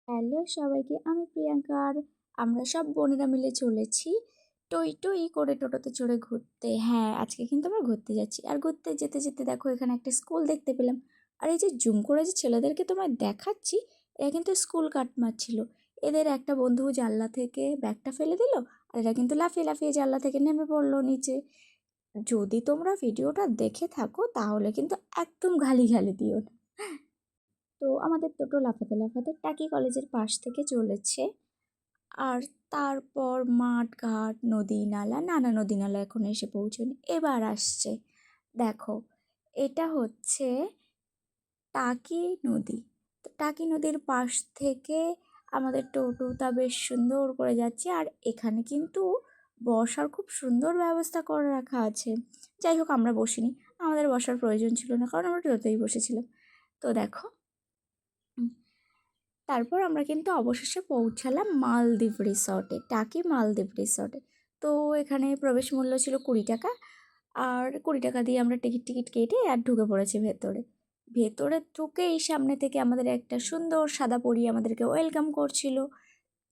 Hello সবাইকে, আমি প্রিয়াঙ্কা। আর আমরা সব বোনেরা মিলে চলেছি টই টই করে টোটোতে চড়ে ঘুরতে। হ্যাঁ, আজকে কিন্তু আমরা ঘুরতে যাচ্ছি। আর ঘুরতে যেতে যেতে দেখো এখানে একটা স্কুল দেখতে পেলাম। আর এই যে জুম করে যে ছেলেদেরকে তোমায় দেখাচ্ছি, এরা কিন্তু স্কুল কাট মারছিল। এদের একটা বন্ধু জানলা থেকে ব্যাগটা ফেলে দিল, আর এরা কিন্তু লাফিয়ে লাফিয়ে জানলা থেকে নেমে পড়লো নিচে। যদি তোমরা ভিডিওটা দেখে থাকো তাহলে কিন্তু একদম গালি গালি দিও না। তো আমাদের টোটো লাফাতে লাফাতে টাকি কলেজের পাশ থেকে চলেছে। আর তারপর মাঠ ঘাট নদী নালা, নানা নদী নালা এখন এসে পৌঁছনি। এবার আসছে, দেখো, এটা হচ্ছে টাকি নদী। তো টাকি নদীর পাশ থেকে আমাদের টোটোটা বেশ সুন্দর করে যাচ্ছে। আর এখানে কিন্তু বসার খুব সুন্দর ব্যবস্থা করে রাখা আছে। যাই হোক, আমরা বসিনি, আমাদের বসার প্রয়োজন ছিল না, কারণ আমরা টোটোতেই বসেছিলাম। তো দেখো, তারপর আমরা কিন্তু অবশেষে পৌঁছালাম মালদ্বীপ রিসর্টে, টাকি মালদ্বীপ রিসর্টে। তো এখানে প্রবেশ মূল্য ছিল 20 টাকা। আর 20 টাকা দিয়ে আমরা টিকিট কেটে আর ঢুকে পড়েছি ভেতরে। ভেতরে ঢুকেই সামনে থেকে আমাদের একটা সুন্দর সাদা পরী আমাদেরকে ওয়েলকাম করছিল।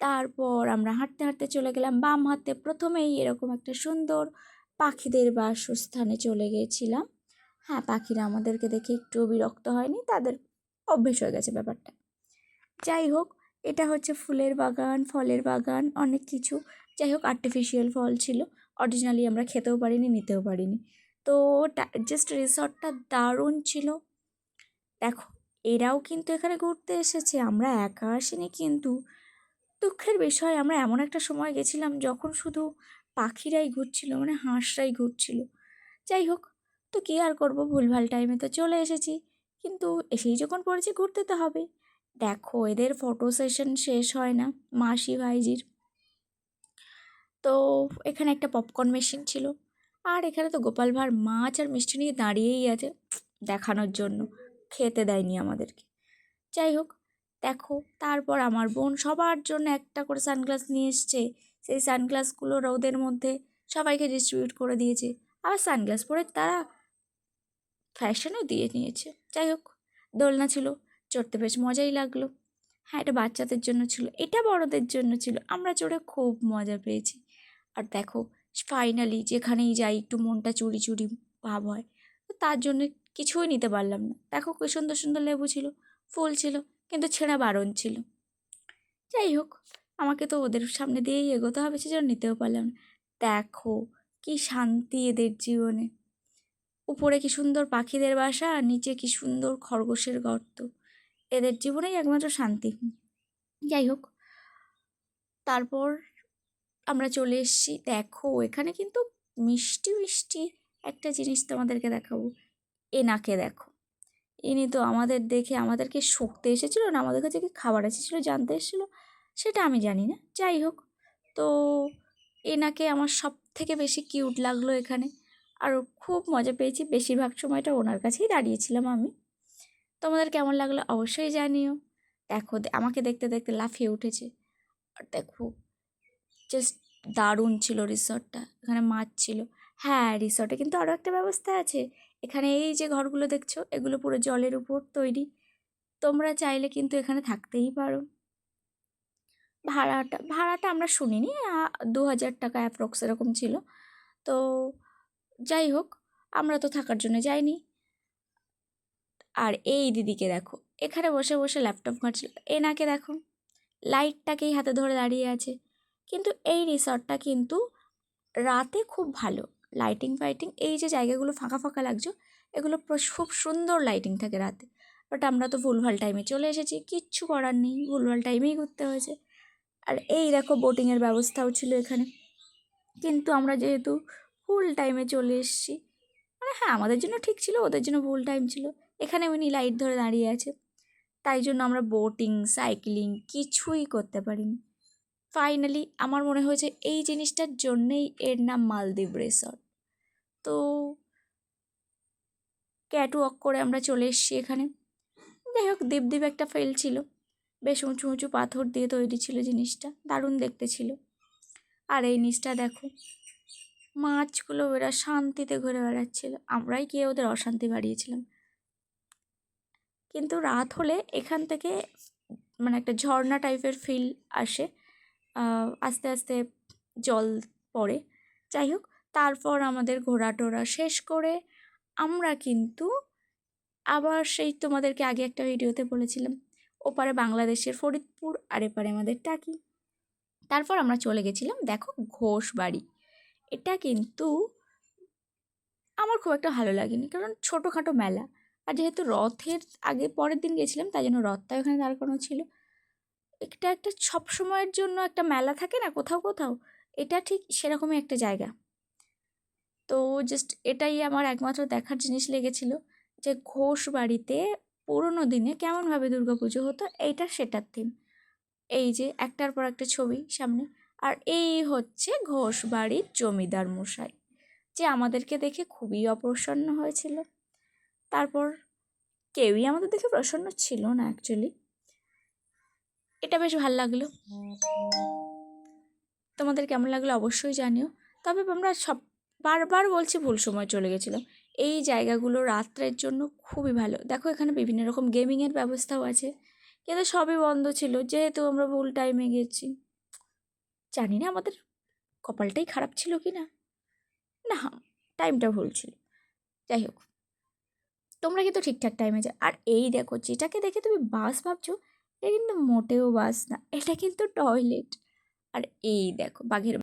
তারপর আমরা হাঁটতে হাঁটতে চলে গেলাম বাম হাতে। প্রথমেই এরকম একটা সুন্দর পাখিদের বাসস্থানে চলে গিয়েছিলাম। হ্যাঁ, পাখিরা আমাদেরকে দেখে একটুও বিরক্ত হয়নি, তাদের অভ্যেস হয়ে গেছে ব্যাপারটা। যাই হোক, এটা হচ্ছে ফুলের বাগান, ফলের বাগান, অনেক কিছু। যাই হোক, আর্টিফিশিয়াল ফল ছিল, অরিজিনালি আমরা খেতেও পারিনি, নিতেও পারিনি। তো জাস্ট রিসর্টটা দারুণ ছিল। দেখো, এরাও কিন্তু এখানে ঘুরতে এসেছে, আমরা একা আসিনি। কিন্তু দুঃখের বিষয়, আমরা এমন একটা সময় গেছিলাম যখন শুধু পাখিরাই ঘুরছিল, মানে হাঁসরাই ঘুরছিল। যাই হোক, তো কী আর করবো, ভুলভাল টাইমে তো চলে এসেছি। কিন্তু এসেই যখন পড়েছি, ঘুরতে তো হবে। দেখো, এদের ফটো সেশন শেষ হয় না মাসি ভাইজির। তো এখানে একটা পপকর্ন মেশিন ছিল। আর এখানে তো গোপাল ভাঁড় মাছ আর মিষ্টি নিয়ে দাঁড়িয়েই আছে দেখানোর জন্য, খেতে দেয়নি আমাদেরকে। যাই হোক, দেখো, তারপর আমার বোন সবার জন্য একটা করে সানগ্লাস নিয়ে এসছে। সেই সানগ্লাসগুলো রোদের মধ্যে সবাইকে ডিস্ট্রিবিউট করে দিয়েছে। আবার সানগ্লাস পরে তারা ফ্যাশনও দিয়ে নিয়েছে। যাই হোক, দোলনা ছিল, চড়তে বেশ মজাই লাগলো। হ্যাঁ, এটা বাচ্চাদের জন্য ছিল, এটা বড়দের জন্য ছিল। আমরা চড়ে খুব মজা পেয়েছি। আর দেখো, ফাইনালি যেখানেই যাই একটু মনটা চুরি চুরি ভাব হয়, তো তার জন্য কিছুই নিতে পারলাম না। দেখো, কি সুন্দর সুন্দর লেবু ছিল, ফুল ছিল, কিন্তু ছেঁড়া বারণ ছিল। যাই হোক, আমাকে তো ওদের সামনে দিয়েই এগোতে হবে, সেজন্য নিতেও পারলাম না। দেখো, কি শান্তি এদের জীবনে। উপরে কি সুন্দর পাখিদের বাসা, আর নিচে কি সুন্দর খরগোশের গর্ত। এদের জীবনেই একমাত্র শান্তি। যাই হোক, তারপর আমরা চলে এসেছি। দেখো, এখানে কিন্তু মিষ্টি মিষ্টি একটা জিনিস তোমাদেরকে দেখাবো। এনাকে দেখো, ইনি তো আমাদের দেখে আমাদেরকে শোকতে এসেছিলো না, আমাদের কাছে কি খাবার এসেছিলো জানতে এসেছিলো, সেটা আমি জানি না। যাই হোক, তো এনাকে আমার সব থেকে বেশি কিউট লাগলো এখানে। আর খুব মজা পেয়েছি, বেশিরভাগ সময়টা ওনার কাছেই দাঁড়িয়েছিলাম আমি। তোমাদের কেমন লাগলো অবশ্যই জানিও। দেখো, আমাকে দেখতে দেখতে লাফিয়ে উঠেছে। আর দেখো, জাস্ট দারুণ ছিল রিসর্টটা, এখানে মাছ ছিল। হ্যাঁ, রিসর্টে কিন্তু আরও একটা ব্যবস্থা আছে। এখানে এই যে ঘরগুলো দেখছো, এগুলো পুরো জলের উপর তৈরি। তোমরা চাইলে কিন্তু এখানে থাকতেই পারো। ভাড়াটা আমরা শুনিনি, 2000 টাকা অ্যাপ্রক্স এরকম ছিল। তো যাই হোক, আমরা তো থাকার জন্য যাইনি। আর এই দিদিকে দেখো, এখানে বসে বসে ল্যাপটপ ঘাঁটছিল। এনাকে দেখো, লাইটটাকেই হাতে ধরে দাঁড়িয়ে আছে। কিন্তু এই রিসর্টটা কিন্তু রাতে খুব ভালো লাইটিং ফাইটিং, এই যে জায়গাগুলো ফাঁকা ফাঁকা লাগছো, এগুলো খুব সুন্দর লাইটিং থাকে রাতে। বাট আমরা তো ভুলভাল টাইমে চলে এসেছি, কিচ্ছু করার নেই, ভুলভাল টাইমেই ঘুরতে হয়েছে। আর এই দেখো, বোটিংয়ের ব্যবস্থাও ছিল এখানে। কিন্তু আমরা যেহেতু ভুল টাইমে চলে এসেছি, মানে হ্যাঁ, আমাদের জন্য ঠিক ছিল, ওদের জন্য ভুল টাইম ছিল। এখানে উনি লাইট ধরে দাঁড়িয়ে আছে, তাই জন্য আমরা বোটিং সাইক্লিং কিছুই করতে পারিনি। ফাইনালি আমার মনে হয়েছে এই জিনিসটার জন্যেই এর নাম মালদ্বীপ রিসর্ট। তো ক্যাট ওয়াক করে আমরা চলে এসেছি এখানে। যাই হোক, দ্বীপ দ্বীপ একটা ফেল ছিল, বেশ উঁচু উঁচু পাথর দিয়ে তৈরি ছিল জিনিসটা, দারুণ দেখতে ছিল। আর এই নিচটা দেখো, মাছগুলো ওরা শান্তিতে ঘুরে বেড়াচ্ছিল, আমরাই গিয়ে ওদের অশান্তি বাড়িয়েছিলাম। কিন্তু রাত হলে এখান থেকে মানে একটা ঝর্ণা টাইপের ফিল আসে, আস্তে আস্তে জল পড়ে। যাই হোক, তারপর আমাদের ঘোরা টোরা শেষ করে আমরা কিন্তু আবার সেই তোমাদেরকে আগে একটা ভিডিওতে বলেছিলাম, ওপারে বাংলাদেশের ফরিদপুর আর এপারে আমাদের টাকি। তারপর আমরা চলে গেছিলাম, দেখো, ঘোষবাড়ি। এটা কিন্তু আমার খুব একটা ভালো লাগেনি, কারণ ছোটোখাটো মেলা। আর যেহেতু রথের আগে পরের দিন গেছিলাম, তাই জন্য রথটা ওখানে দাঁড় করানো ছিল। এটা একটা সব সময়ের জন্য একটা মেলা থাকে না কোথাও কোথাও, এটা ঠিক সেরকমই একটা জায়গা। তো জাস্ট এটাই আমার একমাত্র দেখার জিনিস লেগেছিল, যে ঘোষ বাড়িতে পুরোনো দিনে কেমনভাবে দুর্গাপুজো হতো, এইটা সেটার থিম। এই যে একটার পর একটা ছবি সামনে, আর এই হচ্ছে ঘোষ বাড়ির জমিদার মশাই, যে আমাদেরকে দেখে খুবই অপ্রসন্ন হয়েছিল। তারপর কেউই আমাদের দেখে প্রসন্ন ছিল না অ্যাকচুয়ালি। এটা বেশ ভাল লাগলো। তোমাদের কেমন লাগলো অবশ্যই জানিও। তবে আমরা সব বারবার বলছি, ভুল সময় চলে গেছিলাম। এই জায়গাগুলো রাত্রের জন্য খুবই ভালো। দেখো, এখানে বিভিন্ন রকম গেমিংয়ের ব্যবস্থাও আছে, কিন্তু সবই বন্ধ ছিল যেহেতু আমরা ভুল টাইমে গেছি। জানি না আমাদের কপালটাই খারাপ ছিল কি না, না, টাইমটা ভুল ছিল। যাই হোক, তোমরা কিন্তু ঠিকঠাক টাইমে যাও। আর এই দেখো, যেটাকে দেখে তুমি বাস ভাবছো, এটা কিন্তু মোটেও বাস না, এটা কিন্তু টয়লেট। আর এই দেখো, বাঘের